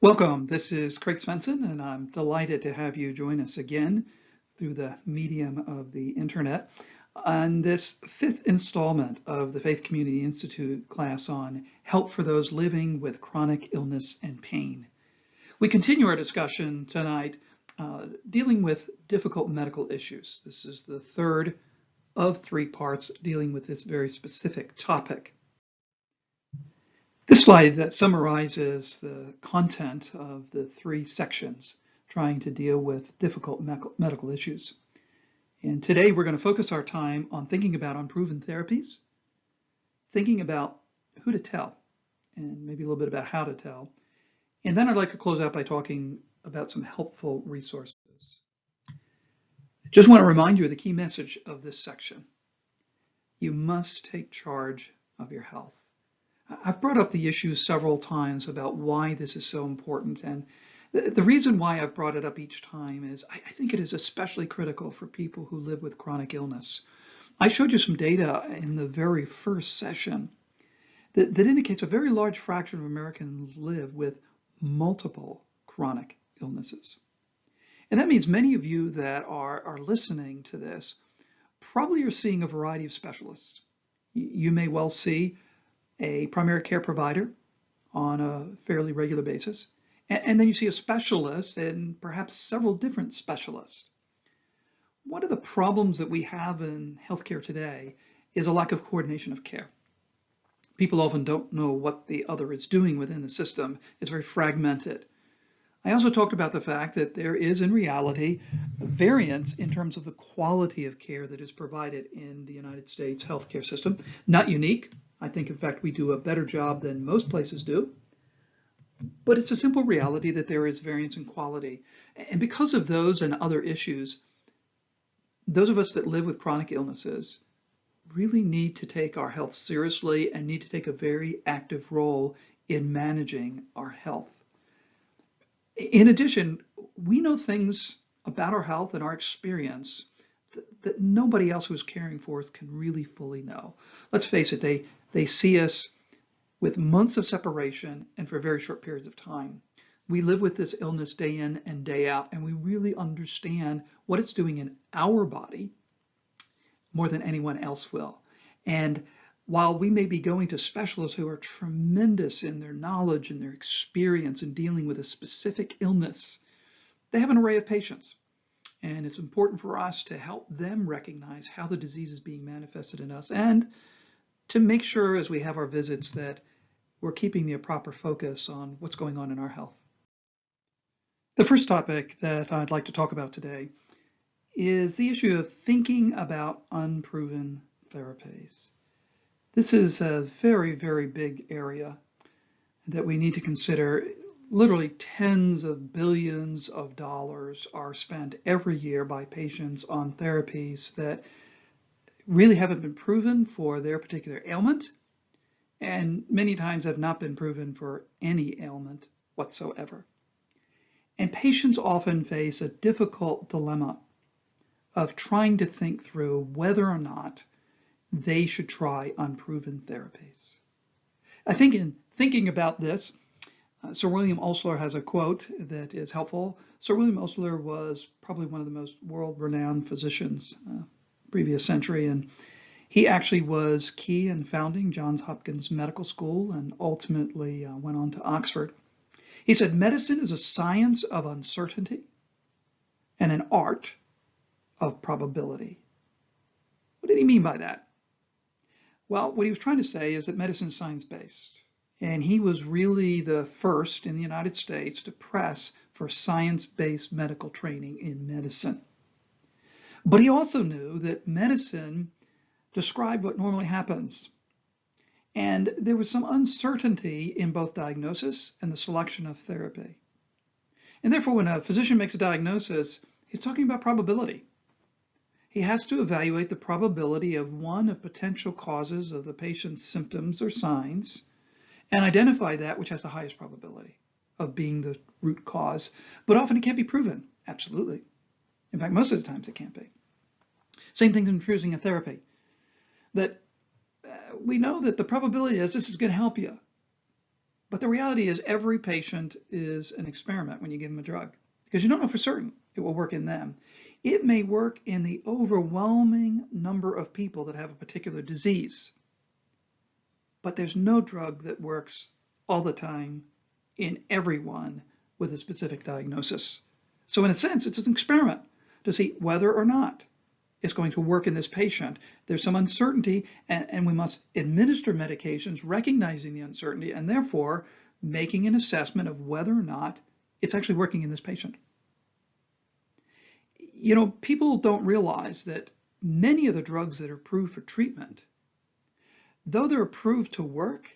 Welcome. This is Craig Svensson, and I'm delighted to have you join us again through the medium of the internet on this fifth installment of the Faith Community Institute class on help for those living with chronic illness and pain. We continue our discussion tonight dealing with difficult medical issues. This is the third of three parts dealing with this very specific topic. This slide summarizes the content of the three sections trying to deal with difficult medical issues. And today we're going to focus our time on thinking about unproven therapies, thinking about who to tell, and maybe a little bit about how to tell. And then I'd like to close out by talking about some helpful resources. Just want to remind you of the key message of this section. You must take charge of your health. I've brought up the issue several times about why this is so important, and the reason why I've brought it up each time is I think it is especially critical for people who live with chronic illness. I showed you some data in the very first session that indicates a very large fraction of Americans live with multiple chronic illnesses. And that means many of you that are listening to this probably are seeing a variety of specialists. You may well see a primary care provider on a fairly regular basis, and then you see a specialist and perhaps several different specialists. One of the problems that we have in healthcare today is a lack of coordination of care. People often don't know what the other is doing within the system. It's very fragmented. I also talked about the fact that there is in reality variance in terms of the quality of care that is provided in the United States healthcare system. Not unique. I think, in fact, we do a better job than most places do. But it's a simple reality that there is variance in quality. And because of those and other issues, those of us that live with chronic illnesses really need to take our health seriously and need to take a very active role in managing our health. In addition, we know things about our health and our experience that nobody else who's caring for us can really fully know. Let's face it, they see us with months of separation and for very short periods of time. We live with this illness day in and day out, and we really understand what it's doing in our body more than anyone else will. And while we may be going to specialists who are tremendous in their knowledge and their experience in dealing with a specific illness, they have an array of patients. And it's important for us to help them recognize how the disease is being manifested in us and to make sure as we have our visits that we're keeping the proper focus on what's going on in our health. The first topic that I'd like to talk about today is the issue of thinking about unproven therapies. This is a very, very big area that we need to consider. Literally tens of billions of dollars are spent every year by patients on therapies that really haven't been proven for their particular ailment, and many times have not been proven for any ailment whatsoever. And patients often face a difficult dilemma of trying to think through whether or not they should try unproven therapies. I think in thinking about this, Sir William Osler has a quote that is helpful. Sir William Osler was probably one of the most world-renowned physicians previous century, and he actually was key in founding Johns Hopkins Medical School and ultimately went on to Oxford. He said, "Medicine is a science of uncertainty and an art of probability." What did he mean by that? Well, what he was trying to say is that medicine is science-based. And he was really the first in the United States to press for science-based medical training in medicine. But he also knew that medicine described what normally happens. And there was some uncertainty in both diagnosis and the selection of therapy. And therefore, when a physician makes a diagnosis, he's talking about probability. He has to evaluate the probability of one of potential causes of the patient's symptoms or signs and identify that which has the highest probability of being the root cause. But often it can't be proven, absolutely. In fact, most of the times it can't be. Same thing in choosing a therapy. That we know that the probability is this is going to help you. But the reality is every patient is an experiment when you give them a drug, because you don't know for certain it will work in them. It may work in the overwhelming number of people that have a particular disease, but there's no drug that works all the time in everyone with a specific diagnosis. So in a sense, it's an experiment to see whether or not it's going to work in this patient. There's some uncertainty, and we must administer medications recognizing the uncertainty and therefore making an assessment of whether or not it's actually working in this patient. You know, people don't realize that many of the drugs that are approved for treatment, though they're approved to work,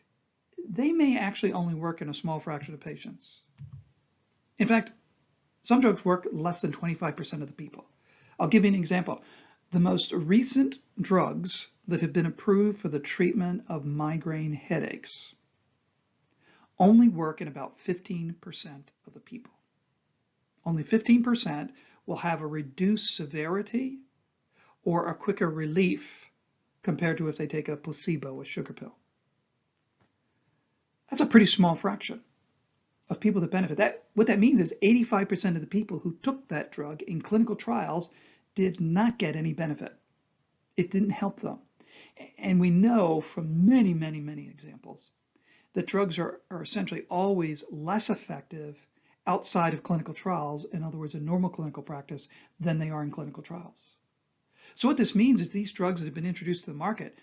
they may actually only work in a small fraction of patients. In fact, some drugs work less than 25% of the people. I'll give you an example. The most recent drugs that have been approved for the treatment of migraine headaches only work in about 15% of the people. Only 15% will have a reduced severity or a quicker relief compared to if they take a placebo, a sugar pill. That's a pretty small fraction of people that benefit. What that means is 85% of the people who took that drug in clinical trials did not get any benefit. It didn't help them. And we know from many, many, many examples that drugs are essentially always less effective outside of clinical trials, in other words, in normal clinical practice, than they are in clinical trials. So what this means is these drugs that have been introduced to the market,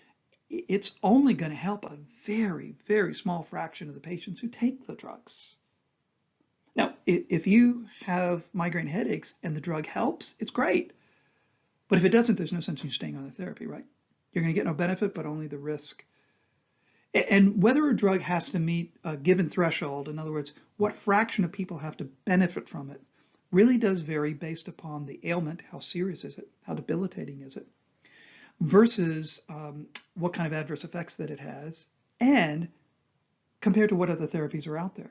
it's only going to help a very, very small fraction of the patients who take the drugs. Now, if you have migraine headaches and the drug helps, it's great. But if it doesn't, there's no sense in you staying on the therapy, right? You're going to get no benefit, but only the risk. And whether a drug has to meet a given threshold, in other words, what fraction of people have to benefit from it, really does vary based upon the ailment, how serious is it, how debilitating is it, versus what kind of adverse effects that it has, and compared to what other therapies are out there.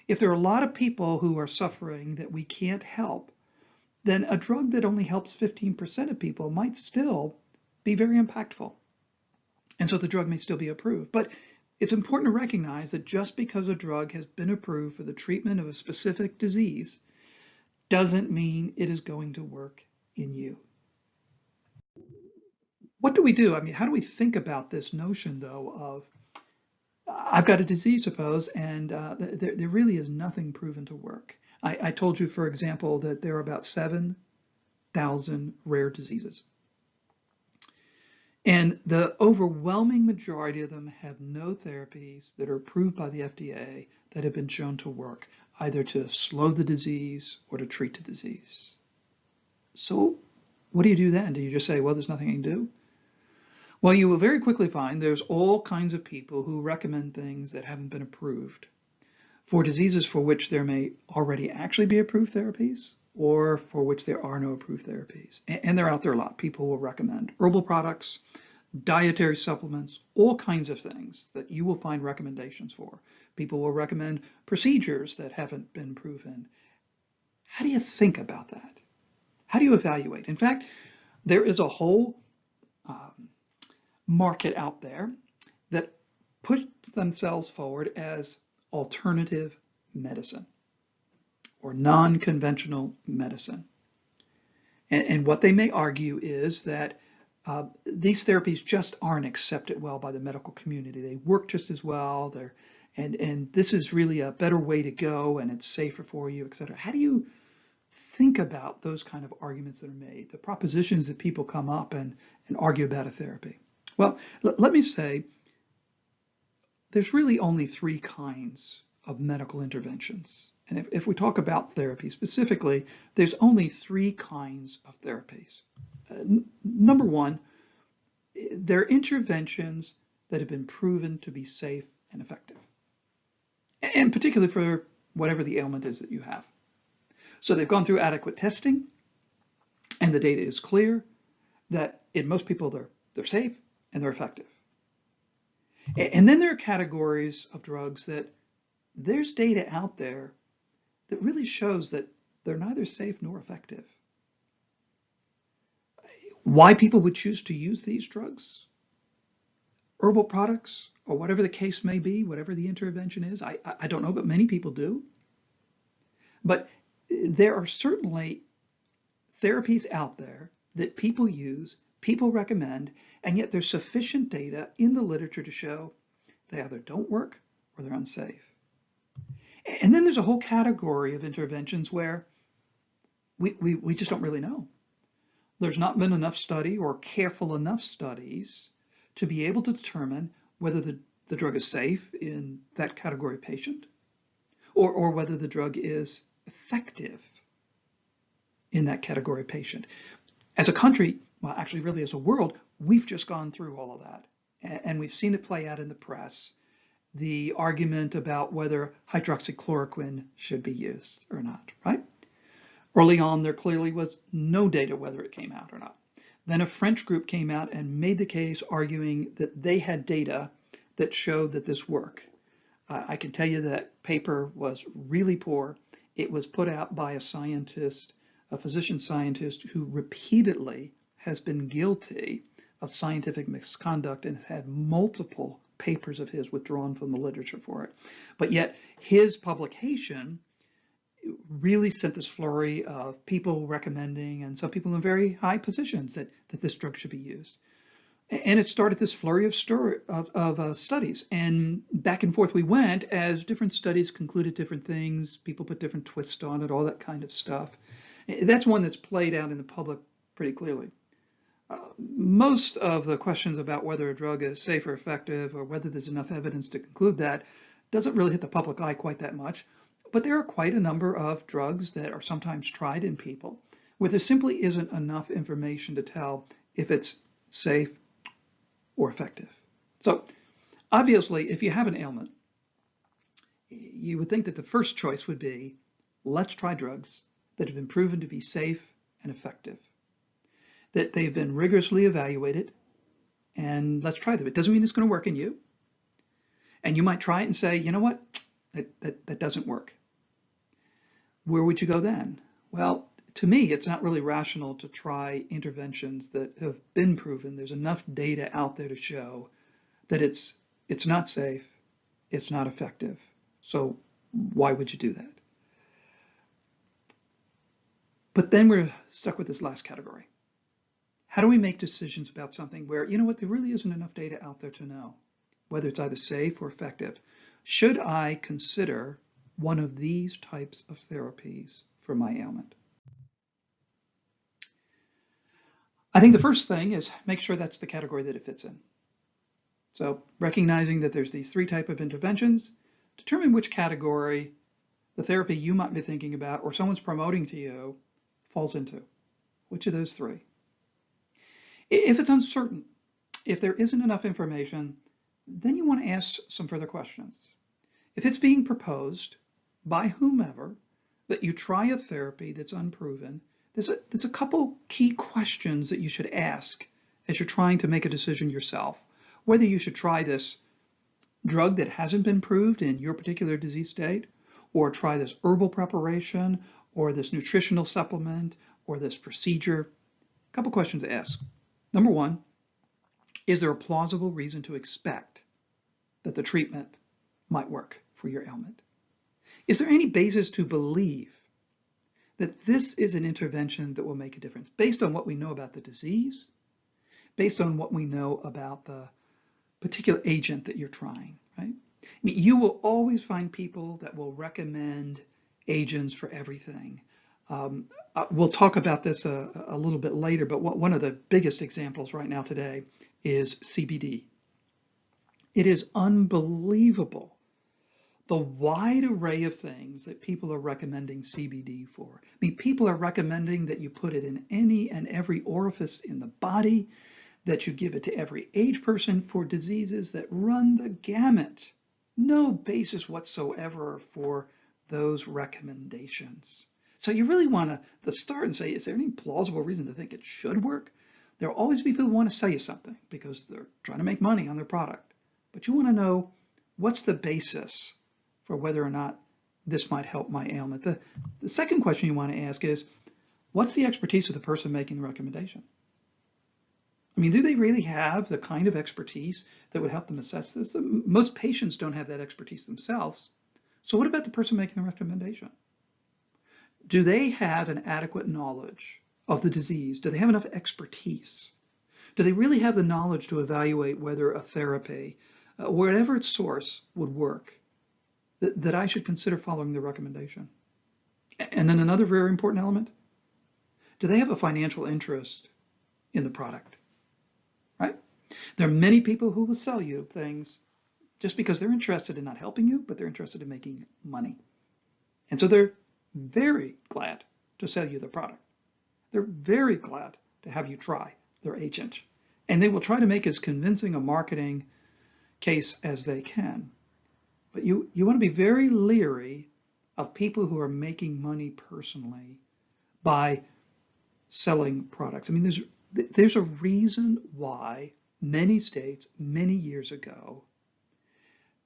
If there are a lot of people who are suffering that we can't help, then a drug that only helps 15% of people might still be very impactful. And so the drug may still be approved. But it's important to recognize that just because a drug has been approved for the treatment of a specific disease doesn't mean it is going to work in you. What do we do? I mean, how do we think about this notion, though, of I've got a disease, suppose, and there really is nothing proven to work. I told you, for example, that there are about 7,000 rare diseases. And the overwhelming majority of them have no therapies that are approved by the FDA that have been shown to work, either to slow the disease or to treat the disease. So what do you do then? Do you just say, well, there's nothing I can do? Well, you will very quickly find there's all kinds of people who recommend things that haven't been approved for diseases for which there may already actually be approved therapies or for which there are no approved therapies. And they're out there a lot. People will recommend herbal products, dietary supplements, all kinds of things that you will find recommendations for. People will recommend procedures that haven't been proven. How do you think about that? How do you evaluate? In fact, there is a whole market out there that puts themselves forward as alternative medicine or non-conventional medicine. And what they may argue is that these therapies just aren't accepted well by the medical community. They work just as well, and this is really a better way to go, and it's safer for you, et cetera. How do you think about those kind of arguments that are made, the propositions that people come up and argue about a therapy? Well, let me say, there's really only three kinds of medical interventions. And if we talk about therapy specifically, there's only three kinds of therapies. Number one, they're interventions that have been proven to be safe and effective, and particularly for whatever the ailment is that you have. So they've gone through adequate testing, and the data is clear that in most people they're safe and they're effective. And then there are categories of drugs that there's data out there that really shows that they're neither safe nor effective. Why people would choose to use these drugs, herbal products, or whatever the case may be, whatever the intervention is. I don't know, but many people do. But there are certainly therapies out there that people use, people recommend, and yet there's sufficient data in the literature to show they either don't work or they're unsafe. And then there's a whole category of interventions where we just don't really know. There's not been enough study or careful enough studies to be able to determine whether the drug is safe in that category of patient or whether the drug is effective in that category of patient. As a country, well, actually really as a world, we've just gone through all of that. And we've seen it play out in the press, the argument about whether hydroxychloroquine should be used or not, right? Early on, there clearly was no data whether it came out or not. Then a French group came out and made the case arguing that they had data that showed that this worked. I can tell you that paper was really poor. It was put out by a scientist, a physician scientist who repeatedly has been guilty of scientific misconduct and has had multiple papers of his withdrawn from the literature for it. But yet his publication really sent this flurry of people recommending, and some people in very high positions, that this drug should be used. And it started this flurry of studies. And back and forth we went as different studies concluded different things. People put different twists on it, all that kind of stuff. That's one that's played out in the public pretty clearly. Most of the questions about whether a drug is safe or effective or whether there's enough evidence to conclude that doesn't really hit the public eye quite that much. But there are quite a number of drugs that are sometimes tried in people where there simply isn't enough information to tell if it's safe or effective. So obviously, if you have an ailment, you would think that the first choice would be, let's try drugs that have been proven to be safe and effective, that they've been rigorously evaluated, and let's try them. It doesn't mean it's going to work in you. And you might try it and say, you know what, that doesn't work. Where would you go then? Well, to me, it's not really rational to try interventions that have been proven. There's enough data out there to show that it's not safe, it's not effective. So why would you do that? But then we're stuck with this last category. How do we make decisions about something where, you know what, there really isn't enough data out there to know whether it's either safe or effective? Should I consider one of these types of therapies for my ailment? I think the first thing is make sure that's the category that it fits in. So recognizing that there's these three types of interventions, determine which category the therapy you might be thinking about or someone's promoting to you falls into. Which of those three? If it's uncertain, if there isn't enough information, then you want to ask some further questions. If it's being proposed by whomever that you try a therapy that's unproven, there's a couple key questions that you should ask as you're trying to make a decision yourself. Whether you should try this drug that hasn't been proved in your particular disease state, or try this herbal preparation, or this nutritional supplement, or this procedure. A couple questions to ask. Number one, is there a plausible reason to expect that the treatment might work for your ailment? Is there any basis to believe that this is an intervention that will make a difference based on what we know about the disease, based on what we know about the particular agent that you're trying, right? I mean, you will always find people that will recommend agents for everything. We'll talk about this a little bit later, but one of the biggest examples right now today is CBD. It is unbelievable the wide array of things that people are recommending CBD for. I mean, people are recommending that you put it in any and every orifice in the body, that you give it to every age person for diseases that run the gamut. No basis whatsoever for those recommendations. So you really want to start and say, is there any plausible reason to think it should work? There will always be people who want to sell you something because they're trying to make money on their product. But you want to know, what's the basis for whether or not this might help my ailment? The second question you want to ask is, what's the expertise of the person making the recommendation? I mean, do they really have the kind of expertise that would help them assess this? Most patients don't have that expertise themselves. So what about the person making the recommendation? Do they have an adequate knowledge of the disease? Do they have enough expertise? Do they really have the knowledge to evaluate whether a therapy, whatever its source, would work, that I should consider following the recommendation? And then another very important element, do they have a financial interest in the product, right? There are many people who will sell you things just because they're interested in not helping you, but they're interested in making money. And so they're very glad to sell you the product. They're very glad to have you try their agent. And they will try to make as convincing a marketing case as they can. But you want to be very leery of people who are making money personally by selling products. I mean, there's a reason why many states, many years ago,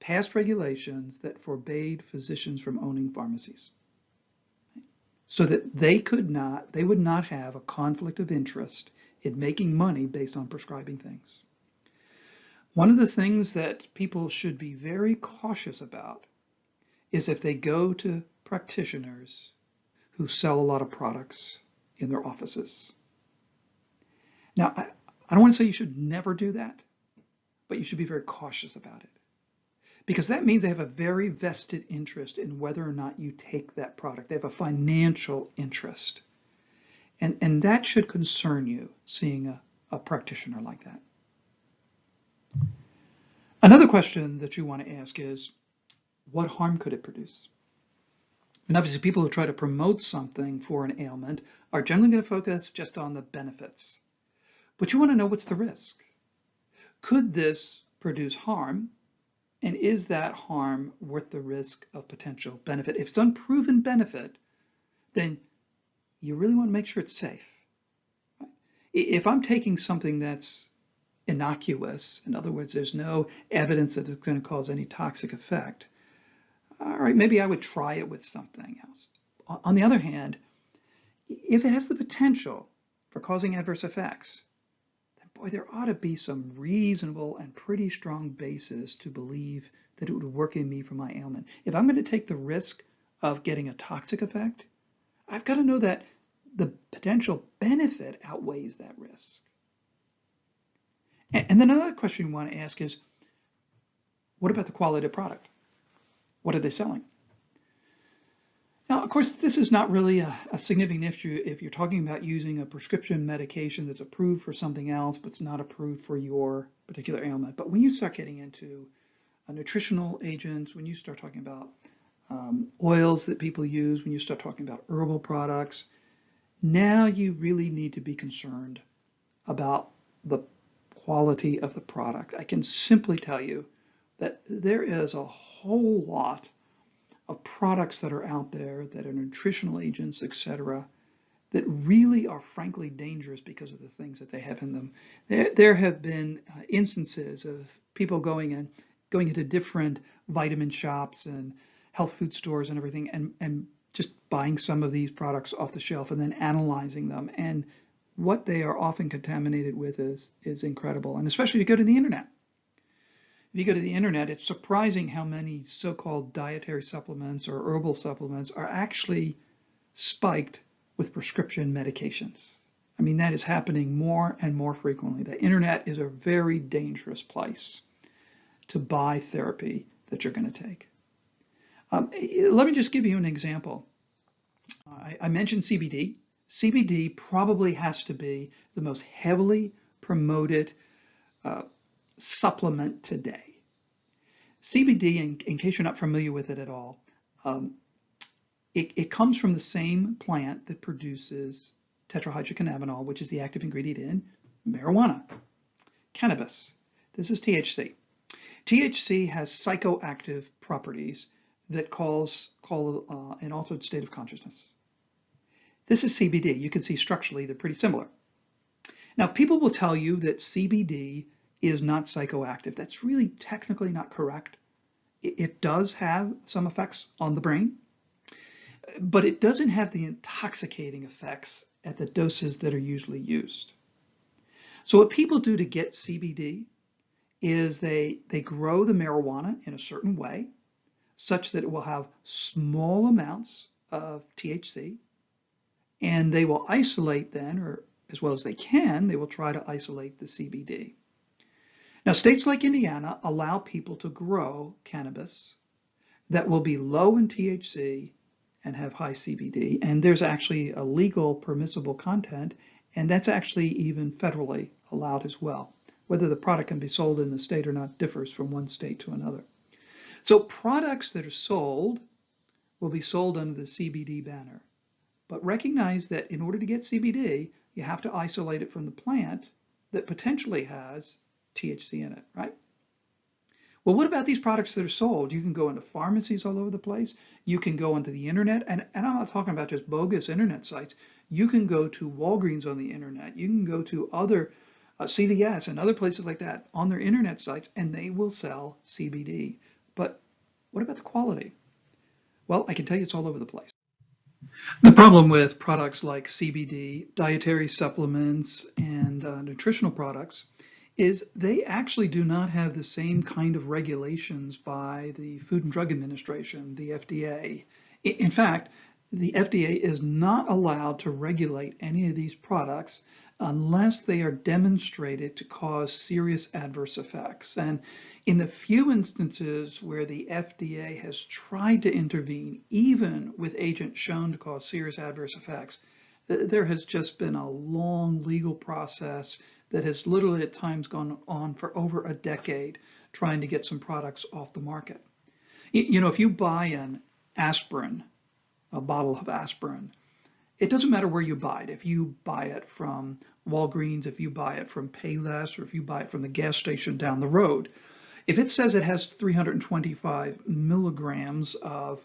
passed regulations that forbade physicians from owning pharmacies, so that they would not have a conflict of interest in making money based on prescribing things. One of the things that people should be very cautious about is if they go to practitioners who sell a lot of products in their offices. Now, I don't want to say you should never do that, but you should be very cautious about it, because that means they have a very vested interest in whether or not you take that product. They have a financial interest. And that should concern you, seeing a practitioner like that. Another question that you want to ask is, what harm could it produce? And obviously, people who try to promote something for an ailment are generally going to focus just on the benefits. But you want to know, what's the risk? Could this produce harm? And is that harm worth the risk of potential benefit? If it's unproven benefit, then you really want to make sure it's safe. If I'm taking something that's innocuous, in other words, there's no evidence that it's going to cause any toxic effect, all right, maybe I would try it with something else. On the other hand, if it has the potential for causing adverse effects, then boy, there ought to be some reasonable and pretty strong basis to believe that it would work in me for my ailment. If I'm going to take the risk of getting a toxic effect, I've got to know that the potential benefit outweighs that risk. And then another question you want to ask is, what about the quality of the product? What are they selling? Now, of course, this is not really a significant issue if you're talking about using a prescription medication that's approved for something else, but it's not approved for your particular ailment. But when you start getting into nutritional agents, when you start talking about oils that people use, when you start talking about herbal products, now you really need to be concerned about the quality of the product. I can simply tell you that there is a whole lot of products that are out there that are nutritional agents, etc., that really are frankly dangerous because of the things that they have in them. There have been instances of people going into different vitamin shops and health food stores and everything, and just buying some of these products off the shelf and then analyzing them. And what they are often contaminated with is incredible. And especially if you go to the internet. If you go to the internet, it's surprising how many so-called dietary supplements or herbal supplements are actually spiked with prescription medications. I mean, that is happening more and more frequently. The internet is a very dangerous place to buy therapy that you're going to take. Let me just give you an example. I mentioned CBD. CBD probably has to be the most heavily promoted supplement today. CBD, in case you're not familiar with it at all, it comes from the same plant that produces tetrahydrocannabinol, which is the active ingredient in marijuana, cannabis. This is THC. THC has psychoactive properties that call an altered state of consciousness. This is CBD. You can see structurally they're pretty similar. Now, people will tell you that CBD is not psychoactive. That's really technically not correct. It does have some effects on the brain, but it doesn't have the intoxicating effects at the doses that are usually used. So what people do to get CBD is they grow the marijuana in a certain way such that it will have small amounts of THC, and they will isolate then, or as well as they can, they will try to isolate the CBD. Now, states like Indiana allow people to grow cannabis that will be low in THC and have high CBD, and there's actually a legal permissible content, and that's actually even federally allowed as well. Whether the product can be sold in the state or not differs from one state to another. So products that are sold will be sold under the CBD banner. But recognize that in order to get CBD, you have to isolate it from the plant that potentially has THC in it, right? Well, what about these products that are sold? You can go into pharmacies all over the place. You can go onto the internet, and I'm not talking about just bogus internet sites. You can go to Walgreens on the internet. You can go to other CVS and other places like that on their internet sites, and they will sell CBD. But what about the quality? Well, I can tell you it's all over the place. The problem with products like CBD, dietary supplements, and nutritional products is they actually do not have the same kind of regulations by the Food and Drug Administration, the FDA. In fact, the FDA is not allowed to regulate any of these products unless they are demonstrated to cause serious adverse effects. And in the few instances where the FDA has tried to intervene, even with agents shown to cause serious adverse effects, there has just been a long legal process that has literally at times gone on for over a decade trying to get some products off the market. You know, if you buy an aspirin, a bottle of aspirin, it doesn't matter where you buy it. If you buy it from Walgreens, if you buy it from Payless, or if you buy it from the gas station down the road, if it says it has 325 milligrams of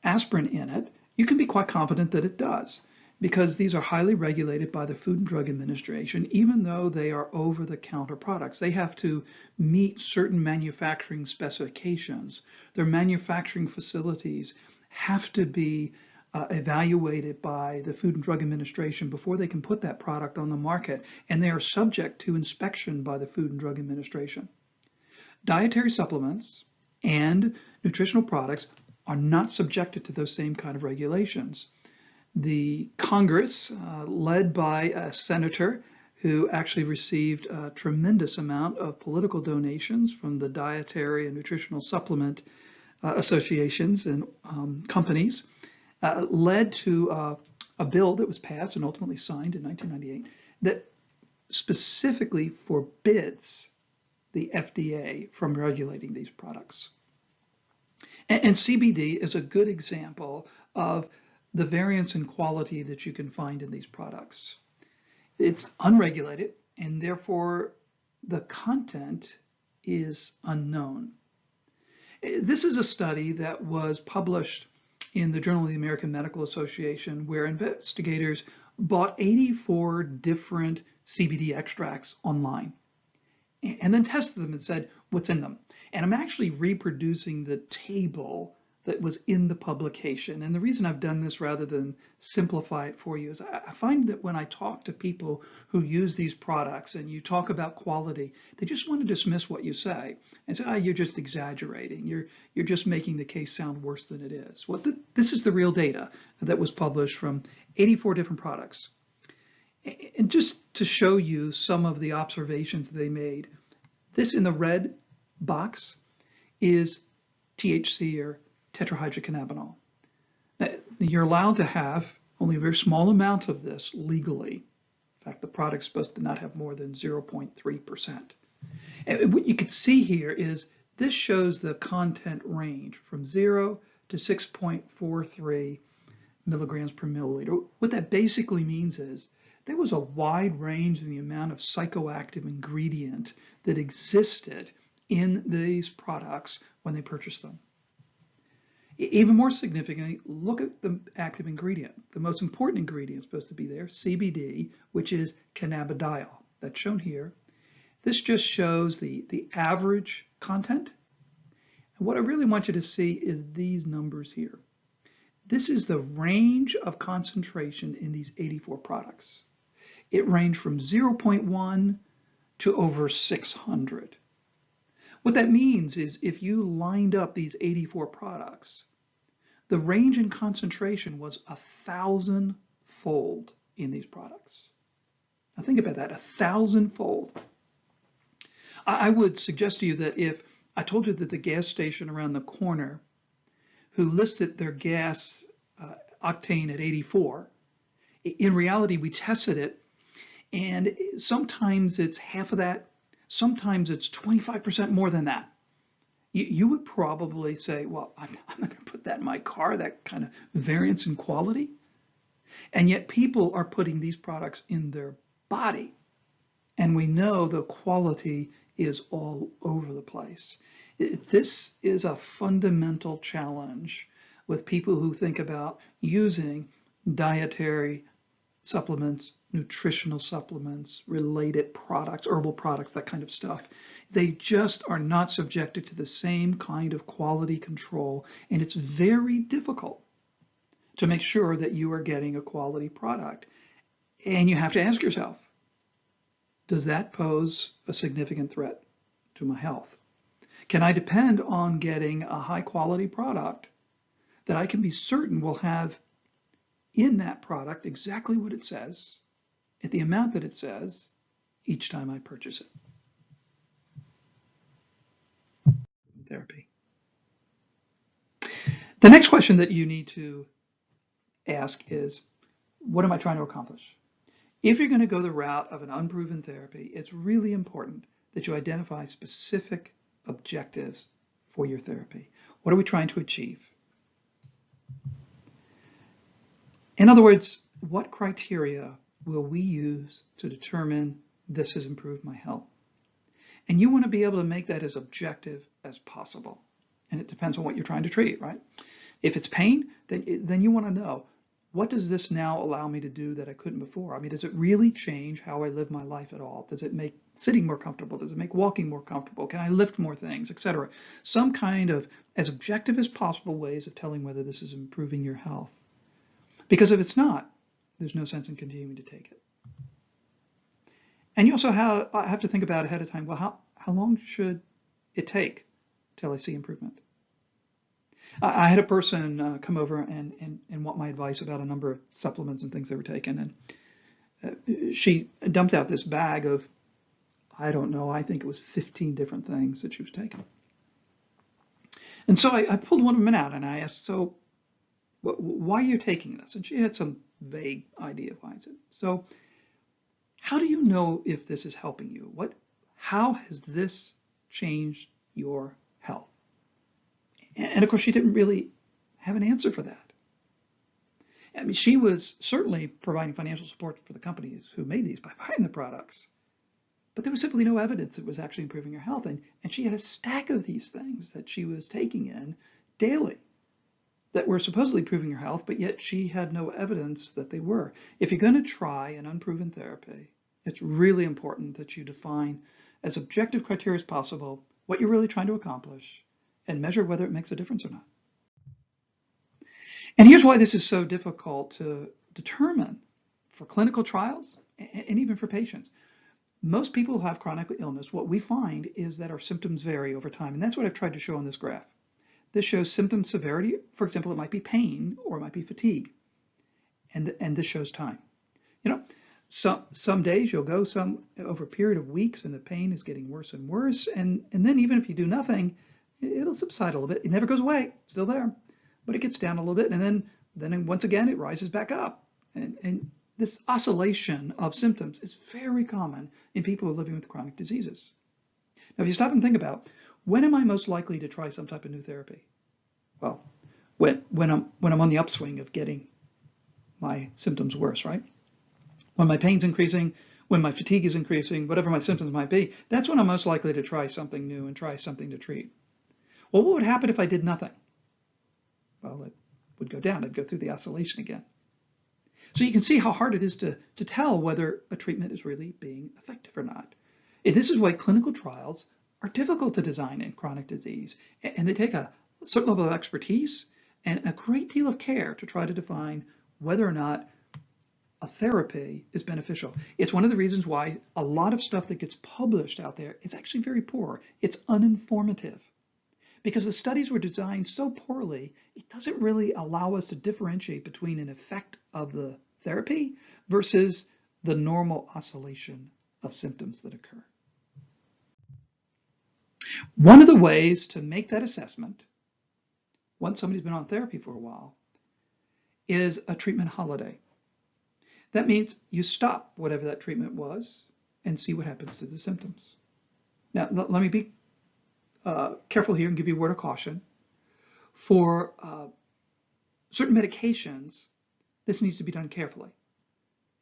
aspirin in it, you can be quite confident that it does, because these are highly regulated by the Food and Drug Administration, even though they are over-the-counter products. They have to meet certain manufacturing specifications. Their manufacturing facilities have to be evaluated by the Food and Drug Administration before they can put that product on the market, and they are subject to inspection by the Food and Drug Administration. Dietary supplements and nutritional products are not subjected to those same kind of regulations. The Congress, led by a senator who actually received a tremendous amount of political donations from the dietary and nutritional supplement associations and companies, led to a bill that was passed and ultimately signed in 1998 that specifically forbids the FDA from regulating these products. And CBD is a good example of the variance in quality that you can find in these products. It's unregulated, and therefore the content is unknown. This is a study that was published in the Journal of the American Medical Association, where investigators bought 84 different CBD extracts online and then tested them and said, what's in them? And I'm actually reproducing the table that was in the publication. And the reason I've done this rather than simplify it for you is I find that when I talk to people who use these products and you talk about quality, they just want to dismiss what you say and say, you're just exaggerating. You're just making the case sound worse than it is. Well, this is the real data that was published from 84 different products. And just to show you some of the observations they made, this in the red box is THC, or tetrahydrocannabinol. Now, you're allowed to have only a very small amount of this legally. In fact, the product's supposed to not have more than 0.3%. And what you can see here is this shows the content range from 0 to 6.43 milligrams per milliliter. What that basically means is there was a wide range in the amount of psychoactive ingredient that existed in these products when they purchased them. Even more significantly, look at the active ingredient. The most important ingredient is supposed to be there, CBD, which is cannabidiol. That's shown here. This just shows the average content. And what I really want you to see is these numbers here. This is the range of concentration in these 84 products. It ranged from 0.1 to over 600. What that means is if you lined up these 84 products, the range and concentration was 1,000-fold in these products. Now think about that, 1,000-fold. I would suggest to you that if I told you that the gas station around the corner who listed their gas octane at 84, in reality we tested it, and sometimes it's half of that, sometimes it's 25% more than that. You would probably say, well, I'm not going to put that in my car, that kind of variance in quality. And yet people are putting these products in their body. And we know the quality is all over the place. This is a fundamental challenge with people who think about using dietary supplements, nutritional supplements, related products, herbal products, that kind of stuff. They just are not subjected to the same kind of quality control, and it's very difficult to make sure that you are getting a quality product. And you have to ask yourself, does that pose a significant threat to my health? Can I depend on getting a high quality product that I can be certain will have in that product exactly what it says, at the amount that it says, each time I purchase it? Therapy. The next question that you need to ask is, what am I trying to accomplish? If you're going to go the route of an unproven therapy, it's really important that you identify specific objectives for your therapy. What are we trying to achieve? In other words, what criteria will we use to determine this has improved my health? And you want to be able to make that as objective as possible. And it depends on what you're trying to treat, right? If it's pain, then you want to know, what does this now allow me to do that I couldn't before? I mean, does it really change how I live my life at all? Does it make sitting more comfortable? Does it make walking more comfortable? Can I lift more things, etc.? Some kind of, as objective as possible, ways of telling whether this is improving your health. Because if it's not, there's no sense in continuing to take it. And you also have to think about ahead of time, well, how long should it take till I see improvement? I had a person come over and want my advice about a number of supplements and things they were taking. And she dumped out this bag of, I don't know, I think it was 15 different things that she was taking. And so I pulled one of them out and I asked, so why are you taking this? And she had some vague idea of why. I said, so how do you know if this is helping you? How has this changed your health? And of course, she didn't really have an answer for that. I mean, she was certainly providing financial support for the companies who made these by buying the products, but there was simply no evidence that it was actually improving her health. And she had a stack of these things that she was taking in daily that were supposedly improving her health, but yet she had no evidence that they were. If you're going to try an unproven therapy, it's really important that you define as objective criteria as possible what you're really trying to accomplish and measure whether it makes a difference or not. And here's why this is so difficult to determine for clinical trials and even for patients. Most people who have chronic illness, what we find is that our symptoms vary over time. And that's what I've tried to show on this graph. This shows symptom severity. For example, it might be pain or it might be fatigue. And this shows time. You know, some days you'll go over a period of weeks and the pain is getting worse and worse. And then even if you do nothing, it'll subside a little bit. It never goes away, still there, but it gets down a little bit. And then once again, it rises back up. And this oscillation of symptoms is very common in people who are living with chronic diseases. Now, if you stop and think about, when am I most likely to try some type of new therapy? Well, when I'm on the upswing of getting my symptoms worse, right? When my pain's increasing, when my fatigue is increasing, whatever my symptoms might be, that's when I'm most likely to try something new and try something to treat. Well, what would happen if I did nothing? Well, it would go down. It'd go through the oscillation again. So you can see how hard it is to tell whether a treatment is really being effective or not. And this is why clinical trials are difficult to design in chronic disease. And they take a certain level of expertise and a great deal of care to try to define whether or not a therapy is beneficial. It's one of the reasons why a lot of stuff that gets published out there is actually very poor. It's uninformative because the studies were designed so poorly, it doesn't really allow us to differentiate between an effect of the therapy versus the normal oscillation of symptoms that occur. One of the ways to make that assessment, once somebody's been on therapy for a while, is a treatment holiday. That means you stop whatever that treatment was and see what happens to the symptoms. Now, let me be careful here and give you a word of caution. For certain medications, this needs to be done carefully.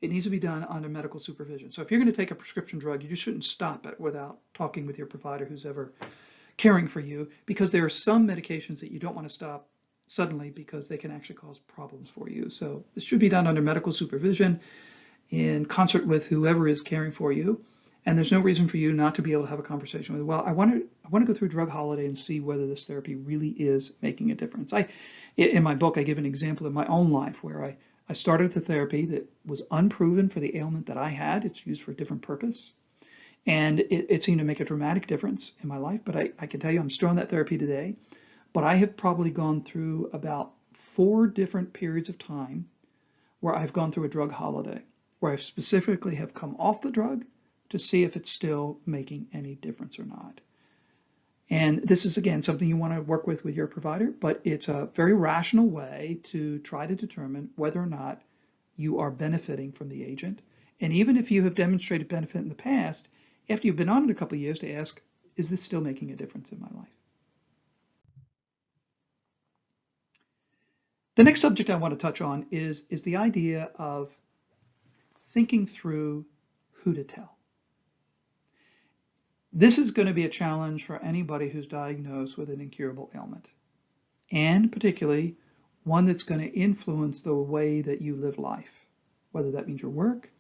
It needs to be done under medical supervision. So if you're going to take a prescription drug, you just shouldn't stop it without talking with your provider who's ever caring for you, because there are some medications that you don't want to stop suddenly because they can actually cause problems for you. So this should be done under medical supervision in concert with whoever is caring for you. And there's no reason for you not to be able to have a conversation with, well, I want to go through drug holiday and see whether this therapy really is making a difference. In my book, I give an example of my own life where I started with a therapy that was unproven for the ailment that I had. It's used for a different purpose. And it seemed to make a dramatic difference in my life. But I can tell you I'm still on that therapy today. But I have probably gone through about 4 different periods of time where I've gone through a drug holiday, where I specifically have come off the drug to see if it's still making any difference or not. And this is, again, something you want to work with your provider, but it's a very rational way to try to determine whether or not you are benefiting from the agent. And even if you have demonstrated benefit in the past, after you've been on it a couple of years, to ask, is this still making a difference in my life? The next subject I want to touch on is the idea of thinking through who to tell. This is going to be a challenge for anybody who's diagnosed with an incurable ailment, and particularly one that's going to influence the way that you live life, whether that means your work,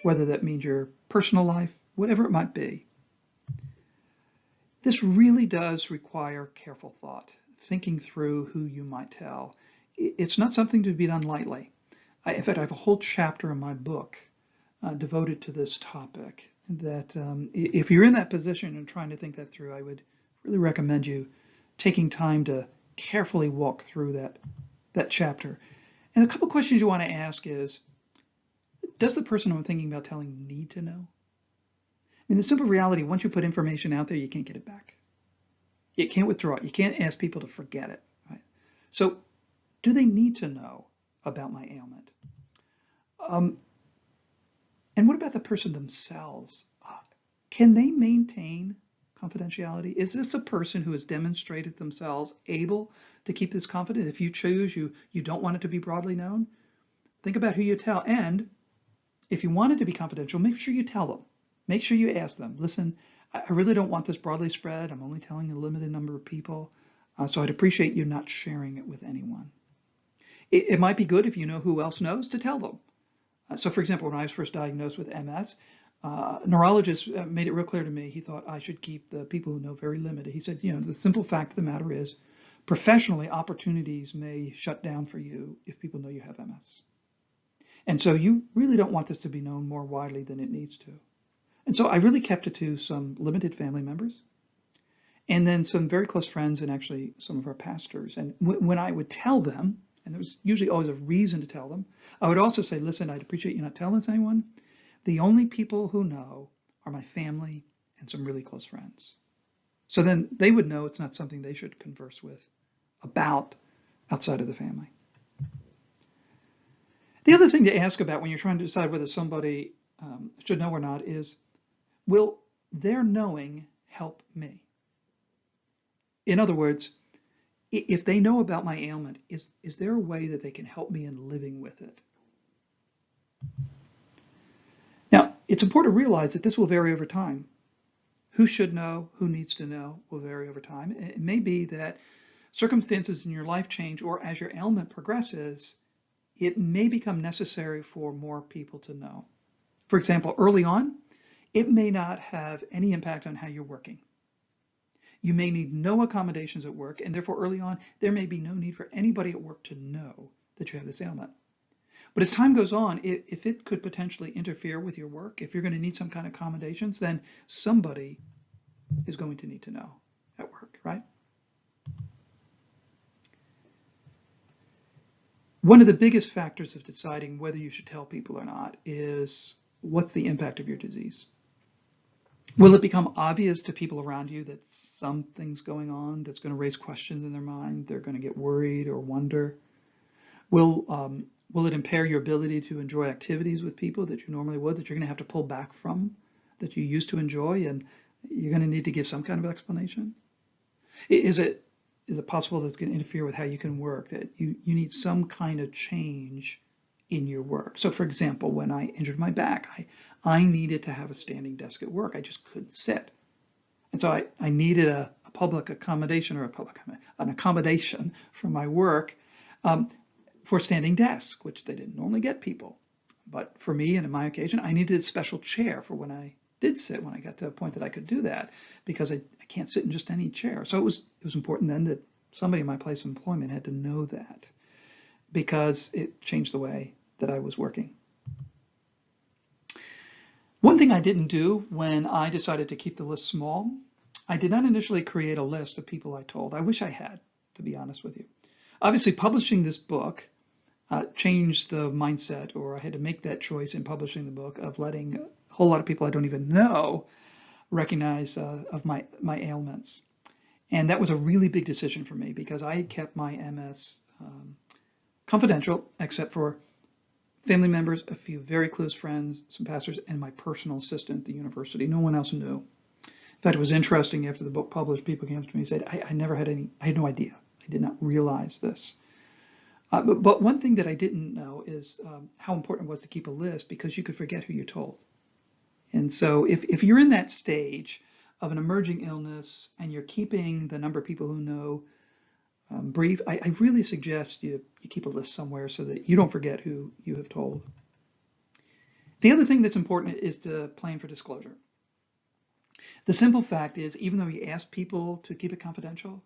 whether that means your personal life, whatever it might be. This really does require careful thought, thinking through who you might tell. It's not something to be done lightly. In fact, I have a whole chapter in my book devoted to this topic, that if you're in that position and trying to think that through, I would really recommend you taking time to carefully walk through that chapter. And a couple questions you want to ask is, does the person I'm thinking about telling need to know? I mean, the simple reality, once you put information out there, you can't get it back. You can't withdraw it. You can't ask people to forget it, right? So do they need to know about my ailment? And what about the person themselves? Can they maintain confidentiality? Is this a person who has demonstrated themselves able to keep this confident? If you choose, you don't want it to be broadly known, think about who you tell. And if you want it to be confidential, make sure you tell them. Make sure you ask them, listen, I really don't want this broadly spread. I'm only telling a limited number of people. So I'd appreciate you not sharing it with anyone. It might be good if you know who else knows to tell them. So for example, when I was first diagnosed with MS, a neurologist made it real clear to me. He thought I should keep the people who know very limited. He said, the simple fact of the matter is, professionally, opportunities may shut down for you if people know you have MS. And so you really don't want this to be known more widely than it needs to. And so I really kept it to some limited family members, and then some very close friends, and actually some of our pastors. And when I would tell them, and there was usually always a reason to tell them, I would also say, listen, I'd appreciate you not telling this to anyone. The only people who know are my family and some really close friends. So then they would know it's not something they should converse with about outside of the family. The other thing to ask about when you're trying to decide whether somebody should know or not is, will their knowing help me? In other words, if they know about my ailment, is there a way that they can help me in living with it? Now, it's important to realize that this will vary over time. Who should know, who needs to know will vary over time. It may be that circumstances in your life change, or as your ailment progresses, it may become necessary for more people to know. For example, early on, it may not have any impact on how you're working. You may need no accommodations at work, and therefore early on, there may be no need for anybody at work to know that you have this ailment. But as time goes on, if it could potentially interfere with your work, if you're going to need some kind of accommodations, then somebody is going to need to know at work, right? One of the biggest factors of deciding whether you should tell people or not is what's the impact of your disease? Will it become obvious to people around you that something's going on that's going to raise questions in their mind? They're going to get worried or wonder. Will it impair your ability to enjoy activities with people that you normally would, that you're going to have to pull back from, that you used to enjoy, and you're going to need to give some kind of explanation? Is it possible that it's going to interfere with how you can work, that you need some kind of change in your work? So for example, when I injured my back, I needed to have a standing desk at work. I just couldn't sit. And so I needed a public accommodation or an accommodation from my work for standing desk, which they didn't normally get people. But for me and in my occasion, I needed a special chair for when I did sit, when I got to a point that I could do that, because I can't sit in just any chair. So it was important then that somebody in my place of employment had to know that, because it changed the way that I was working. One thing I didn't do when I decided to keep the list small, I did not initially create a list of people I told. I wish I had, to be honest with you. Obviously, publishing this book changed the mindset, or I had to make that choice in publishing the book of letting a whole lot of people I don't even know recognize of my ailments. And that was a really big decision for me, because I had kept my MS confidential, except for family members, a few very close friends, some pastors, and my personal assistant at the university. No one else knew. In fact, it was interesting, after the book published, people came up to me and said, I had no idea. I did not realize this. But one thing that I didn't know is how important it was to keep a list, because you could forget who you told. And so if you're in that stage of an emerging illness and you're keeping the number of people who know brief, I really suggest you keep a list somewhere so that you don't forget who you have told. The other thing that's important is to plan for disclosure. The simple fact is, even though you ask people to keep it confidential,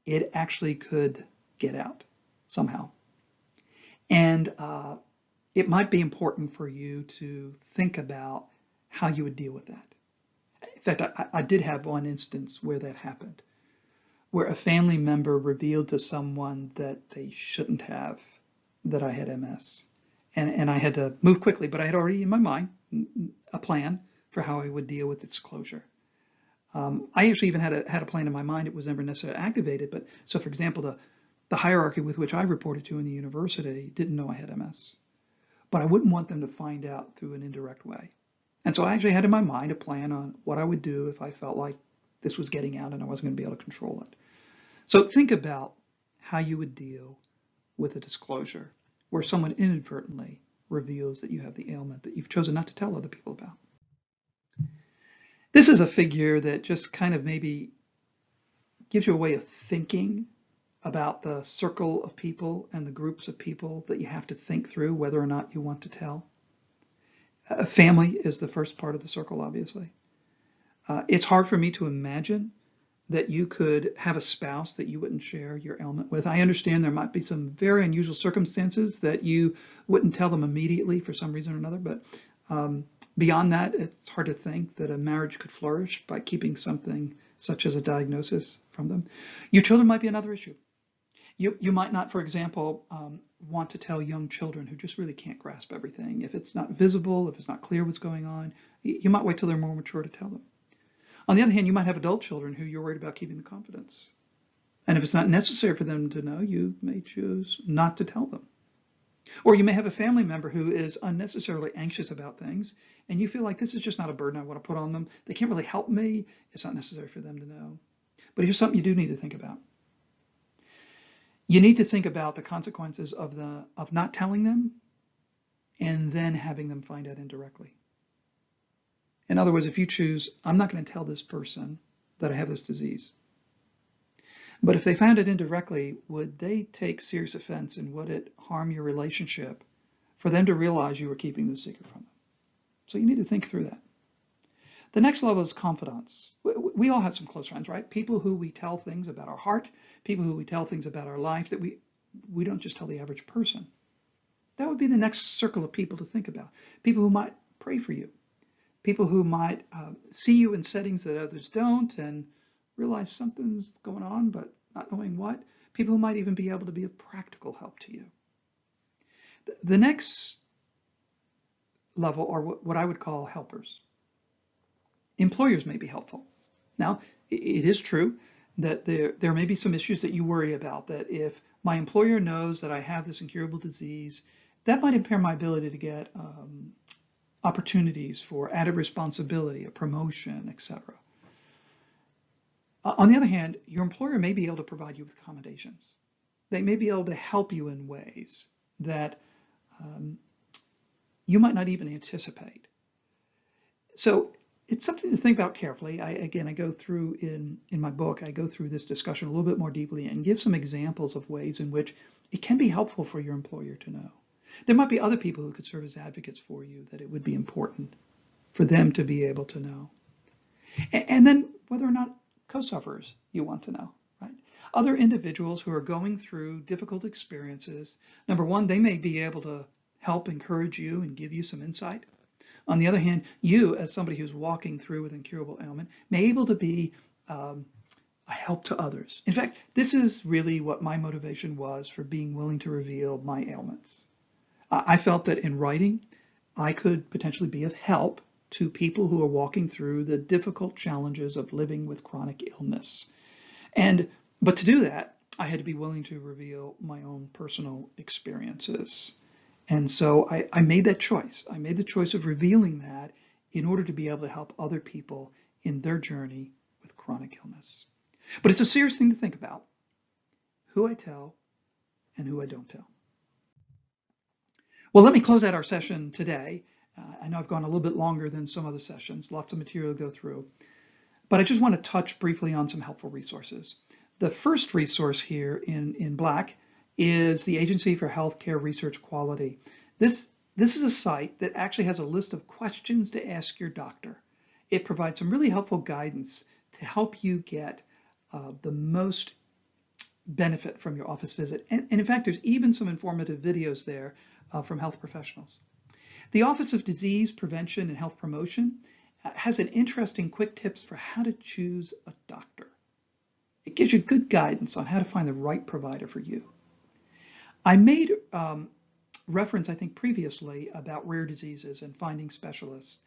it actually could get out somehow. And it might be important for you to think about how you would deal with that. In fact, I did have one instance where that happened, where a family member revealed to someone that they shouldn't have that I had MS. And I had to move quickly, but I had already in my mind a plan for how I would deal with disclosure. I actually even had a plan in my mind. It was never necessarily activated. But so, for example, the hierarchy with which I reported to in the university didn't know I had MS. But I wouldn't want them to find out through an indirect way. And so I actually had in my mind a plan on what I would do if I felt like this was getting out and I wasn't going to be able to control it. So think about how you would deal with a disclosure where someone inadvertently reveals that you have the ailment that you've chosen not to tell other people about. This is a figure that just kind of maybe gives you a way of thinking about the circle of people and the groups of people that you have to think through whether or not you want to tell. Family is the first part of the circle, obviously. It's hard for me to imagine that you could have a spouse that you wouldn't share your ailment with. I understand there might be some very unusual circumstances that you wouldn't tell them immediately for some reason or another, but beyond that, it's hard to think that a marriage could flourish by keeping something such as a diagnosis from them. Your children might be another issue. You might not, for example, want to tell young children who just really can't grasp everything. If it's not visible, if it's not clear what's going on, you might wait till they're more mature to tell them. On the other hand, you might have adult children who you're worried about keeping the confidence. And if it's not necessary for them to know, you may choose not to tell them. Or you may have a family member who is unnecessarily anxious about things, and you feel like this is just not a burden I want to put on them. They can't really help me. It's not necessary for them to know. But here's something you do need to think about. You need to think about the consequences of not telling them and then having them find out indirectly. In other words, if you choose, I'm not going to tell this person that I have this disease. But if they found it indirectly, would they take serious offense, and would it harm your relationship for them to realize you were keeping the secret from them? So you need to think through that. The next level is confidants. We all have some close friends, right? People who we tell things about our heart, people who we tell things about our life that we don't just tell the average person. that would be the next circle of people to think about. People who might pray for you, people who might see you in settings that others don't and realize something's going on but not knowing what. People who might even be able to be of practical help to you. The next level are what I would call helpers. Employers may be helpful. Now, it is true that there may be some issues that you worry about, that if my employer knows that I have this incurable disease, that might impair my ability to get opportunities for added responsibility, a promotion, etc. On the other hand, your employer may be able to provide you with accommodations. They may be able to help you in ways that you might not even anticipate. So it's something to think about carefully. I go through in my book, I go through this discussion a little bit more deeply and give some examples of ways in which it can be helpful for your employer to know. There might be other people who could serve as advocates for you that it would be important for them to be able to know. And then whether or not co-sufferers you want to know, right? Other individuals who are going through difficult experiences. Number one, they may be able to help encourage you and give you some insight. On the other hand, you, as somebody who's walking through with incurable ailment, may be able to be a help to others. In fact, this is really what my motivation was for being willing to reveal my ailments. I felt that in writing, I could potentially be of help to people who are walking through the difficult challenges of living with chronic illness. But to do that, I had to be willing to reveal my own personal experiences. And so I made that choice. I made the choice of revealing that in order to be able to help other people in their journey with chronic illness. But it's a serious thing to think about, who I tell and who I don't tell. Well, let me close out our session today. I know I've gone a little bit longer than some other sessions, lots of material to go through, but I just want to touch briefly on some helpful resources. The first resource here in black is the Agency for Healthcare Research Quality. This is a site that actually has a list of questions to ask your doctor. It provides some really helpful guidance to help you get the most benefit from your office visit. And in fact, there's even some informative videos there from health professionals. The Office of Disease Prevention and Health Promotion has an interesting quick tips for how to choose a doctor. It gives you good guidance on how to find the right provider for you. I made reference, I think, previously about rare diseases and finding specialists.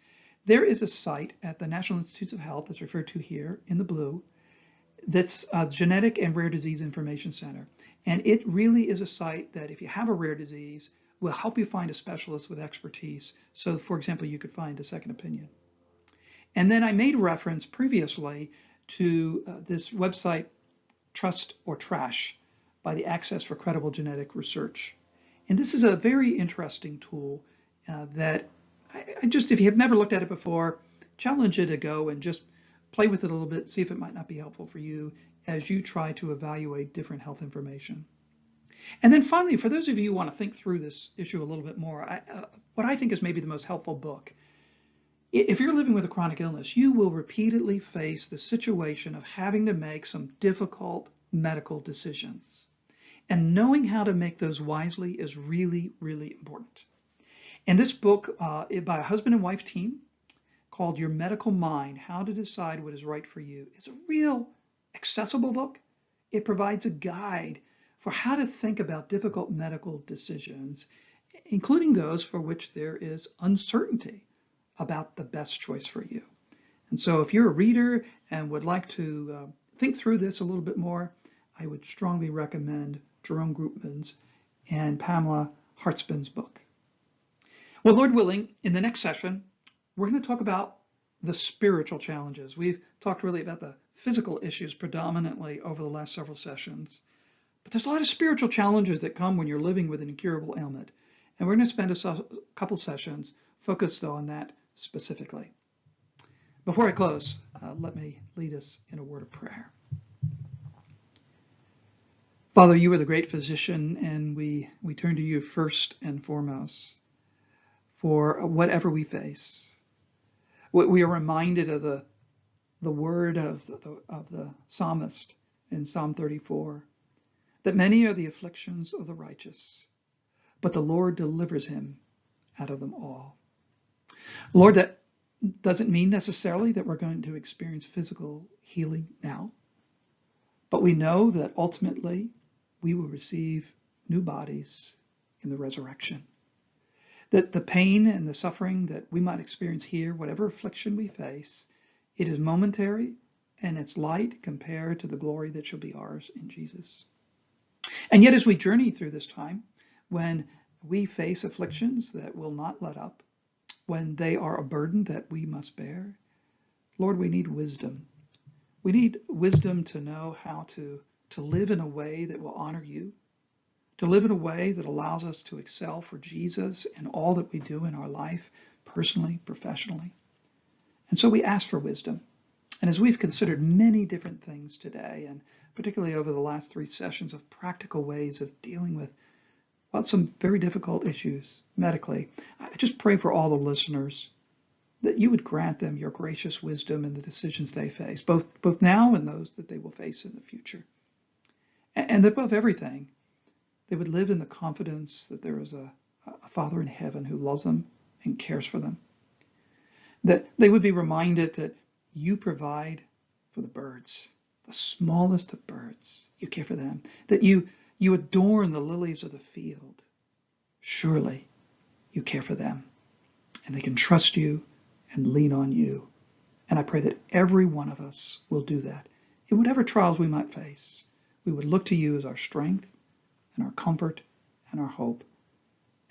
There is a site at the National Institutes of Health that's referred to here in the blue that's Genetic and Rare Disease Information Center. And it really is a site that if you have a rare disease, will help you find a specialist with expertise. So, for example, you could find a second opinion. And then I made reference previously to this website, Trust or Trash, by the Access for Credible Genetic Research. And this is a very interesting tool that I just, if you have never looked at it before, challenge you to go and just play with it a little bit, see if it might not be helpful for you as you try to evaluate different health information. And then finally, for those of you who want to think through this issue a little bit more, what I think is maybe the most helpful book. If you're living with a chronic illness, you will repeatedly face the situation of having to make some difficult medical decisions. And knowing how to make those wisely is really, really important. And this book by a husband and wife team called Your Medical Mind, How to Decide What is Right for You, is a real accessible book. It provides a guide for how to think about difficult medical decisions, including those for which there is uncertainty about the best choice for you. And so if you're a reader and would like to think through this a little bit more, I would strongly recommend Jerome Groopman's and Pamela Hartspin's book. Well, Lord willing, in the next session, we're going to talk about the spiritual challenges. We've talked really about the physical issues predominantly over the last several sessions. But there's a lot of spiritual challenges that come when you're living with an incurable ailment. And we're going to spend a couple sessions focused on that specifically. Before I close, let me lead us in a word of prayer. Father, you are the great physician, and we turn to you first and foremost for whatever we face. We are reminded of the word of the psalmist in Psalm 34, that many are the afflictions of the righteous, but the Lord delivers him out of them all. Lord, that doesn't mean necessarily that we're going to experience physical healing now, but we know that ultimately we will receive new bodies in the resurrection. That the pain and the suffering that we might experience here, whatever affliction we face, it is momentary and it's light compared to the glory that shall be ours in Jesus. And yet as we journey through this time, when we face afflictions that will not let up, when they are a burden that we must bear, Lord, we need wisdom. We need wisdom to know how to live in a way that will honor you, to live in a way that allows us to excel for Jesus in all that we do in our life, personally, professionally. And so we ask for wisdom. And as we've considered many different things today, and particularly over the last 3 sessions of practical ways of dealing with, well, some very difficult issues medically, I just pray for all the listeners that you would grant them your gracious wisdom in the decisions they face, both now and those that they will face in the future. And above everything, they would live in the confidence that there is a Father in heaven who loves them and cares for them. That they would be reminded that you provide for the birds, the smallest of birds. You care for them. That you adorn the lilies of the field. Surely you care for them. And they can trust you and lean on you. And I pray that every one of us will do that. In whatever trials we might face, we would look to you as our strength and our comfort and our hope.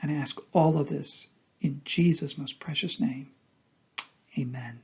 And I ask all of this in Jesus' most precious name. Amen.